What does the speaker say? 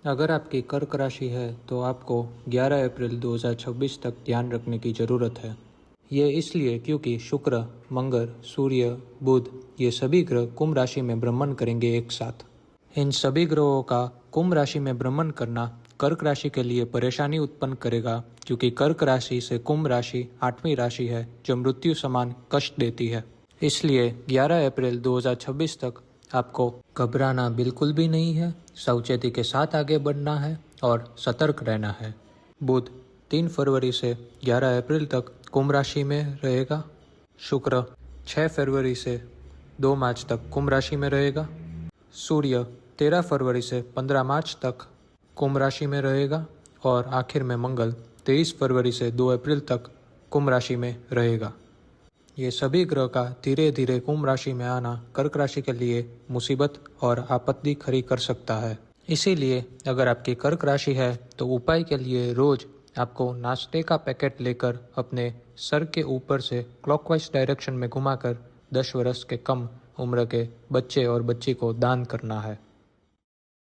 अगर आपकी कर्क राशि है तो आपको 11 अप्रैल 2026 तक ध्यान रखने की ज़रूरत है। ये इसलिए क्योंकि शुक्र, मंगल, सूर्य, बुध ये सभी ग्रह कुंभ राशि में भ्रमण करेंगे एक साथ। इन सभी ग्रहों का कुंभ राशि में भ्रमण करना कर्क राशि के लिए परेशानी उत्पन्न करेगा, क्योंकि कर्क राशि से कुंभ राशि 8वीं राशि है जो मृत्यु समान कष्ट देती है। इसलिए 11 अप्रैल 2026 तक आपको घबराना बिल्कुल भी नहीं है, सावचेती के साथ आगे बढ़ना है और सतर्क रहना है। बुध 3 फरवरी से 11 अप्रैल तक कुंभ राशि में रहेगा। शुक्र 6 फरवरी से 2 मार्च तक कुंभ राशि में रहेगा। सूर्य 13 फरवरी से 15 मार्च तक कुंभ राशि में रहेगा और आखिर में मंगल 23 फरवरी से 2 अप्रैल तक कुंभ राशि में रहेगा। ये सभी ग्रह का धीरे धीरे कुंभ राशि में आना कर्क राशि के लिए मुसीबत और आपत्ति खड़ी कर सकता है। इसीलिए अगर आपकी कर्क राशि है तो उपाय के लिए रोज आपको नाश्ते का पैकेट लेकर अपने सर के ऊपर से क्लॉकवाइज डायरेक्शन में घुमाकर 10 वर्ष के कम उम्र के बच्चे और बच्ची को दान करना है।